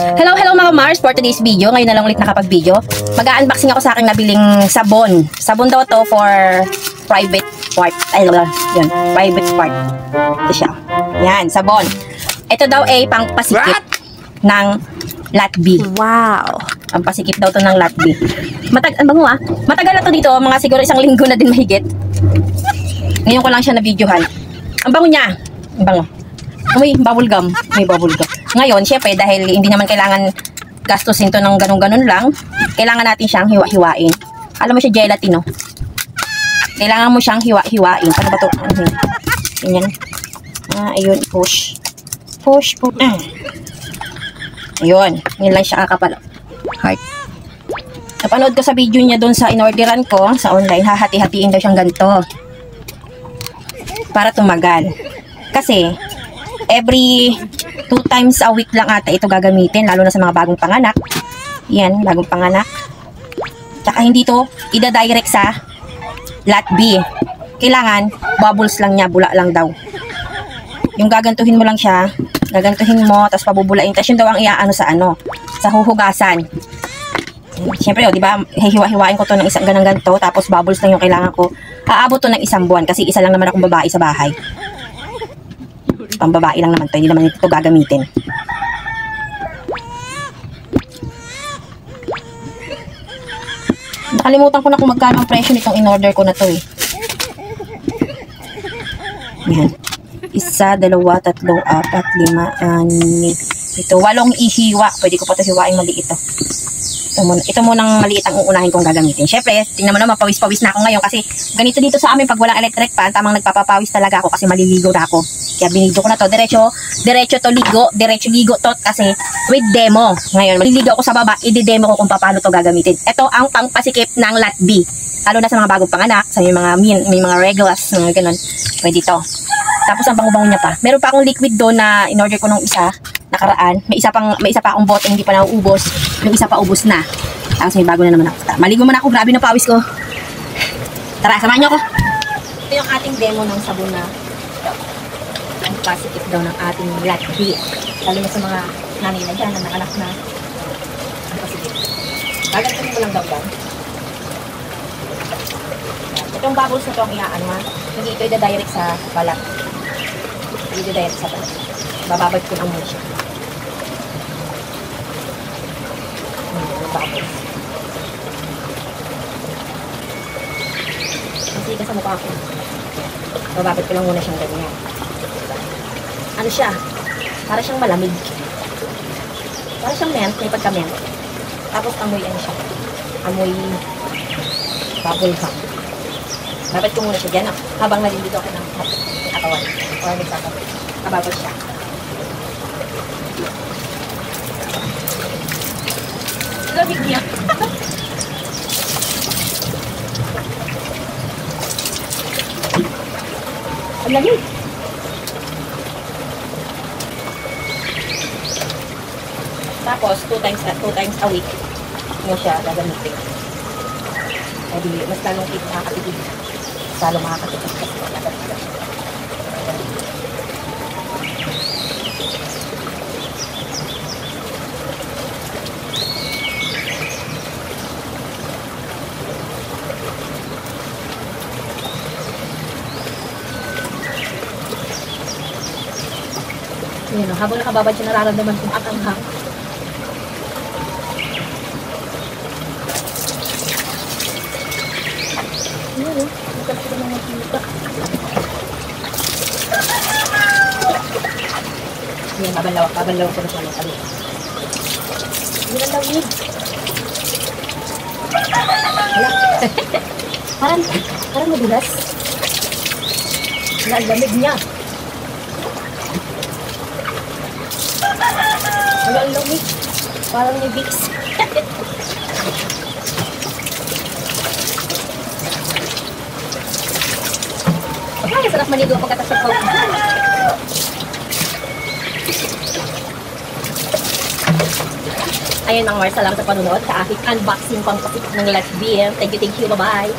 Hello mga Mars, for today's video, ngayon na lang ulit nakapag-video. Mag-unboxing ako sa aking nabiling sabon. Sabon daw to for private part. Ay, yun, private part. Ito siya. Yan, sabon. Ito daw ay pangpasikip ng Lat-B. Wow. Pangpasikip daw to ng Lat-B. Bango ah. Matagal na to dito, mga siguro isang linggo na din mahigit. Ngayon ko lang siya na-videohan. Ang bango niya. Ang bango. May bubble gum. May bubble gum. Ngayon, syempre, dahil hindi naman kailangan gastusin to ng ganun-ganun lang, kailangan natin siyang hiwa-hiwain. Alam mo siya, gelatin, no? Kailangan mo siyang hiwa-hiwain. Ano ba ito? Ganyan. Ayun, push. Push, push. Ayun. Yun lang siya kakapal. Heart. Napanood ko sa video niya doon sa inorderan ko, sa online, hahati-hatiin daw siyang ganito. Para tumagal. Kasi, every 2 times a week lang ata ito gagamitin, lalo na sa mga bagong panganak. Yan, bagong panganak. Tsaka hindi to ida-direct sa Lat-B. Kailangan, bubbles lang niya, bula lang daw. Yung gagantuhin mo lang siya, gagantuhin mo, tapos pabubulain. Tapos yun daw ang iaano sa huhugasan. Siyempre, di ba, hiwa-hiwain ko to ng isang ganito, tapos bubbles lang yung kailangan ko. Aabot to ng 1 buwan, kasi isa lang naman akong babae sa bahay. Pambabae lang naman to, hindi naman ito gagamitin. Nakalimutan ko na kung magkano ang presyo nitong in-order ko na to eh. Yan. 1, 2, 3, 4, 5, 6. Ito, 8 ihiwa. Pwede ko pa ito hiwain maliit ito. Ito munang maliit ang uunahin kong gagamitin. Syempre, tingnan mo naman, pawis-pawis na ako ngayon kasi ganito dito sa amin pag walang electric fan, tamang nagpapapawis talaga ako kasi maliligo na ako. Kaya binidyo ko na to, diretso to ligo, diretso ligo to kasi with demo. Ngayon, maliligo ako sa baba, i-demo ko kung paano to gagamitin. Ito ang pangpasikip ng Lat-B. Lalo na sa mga bagong panganak, sa may mga regulars, mga ganun. Pwede to. Tapos ang bango-bango niya pa. Meron pa akong liquid doon na in-order ko nung isa nakaraan. May isa pa akong bote hindi pa nauubos. Yung isa pa ubos na. Tapos may bago na naman ako. Maligo muna ako, grabe na pawis ko. Tara, samahan niyo ako. Ito yung ating demo ng sabon na ang positive daw ng ating Lat-B. Lalo na sa mga nanay na dyan, na nakanak na. Ang positive. Gagantunin mo lang daw daw. Itong bubbles na ito ang iaano ha. Hindi ito i-direct sa balat. Hindi i-direct sa balat. Bababad ko lang muna siya. Bubbles. Kasi ka sa mukha ko. Bababad ko lang muna siyang ganyan. Ano siya? Para siyang malamig. Para siyang mint. May pagka-mint. Tapos amoy ano siya. Amoy bubble gum. Babad ko muna siya dyan. Habang nalilito ako ng katawan. Or nagsasabay. Kababad siya. Lamig niya. Ang lamig. Tapos, 2 times a week mo siya gagamitin. Ay, mas lalong makakatipid. Lalong makakatipid. Yun, habang nakababad siya, nararamdaman kung atanghang. Yun, bukas ko naman makita. Yan, babalaw ko na siya ng tabi. Yun ang lawig. Wala. Parang madulas. Wala, lamig niya. Wala ang lamig. Parang may Vicks. Ay, sarap maligo pagkatapos ko. Ayun mga Mars, salamat sa panunod sa aking unboxing pangpasikip ng Lat-B. Thank you, bye-bye.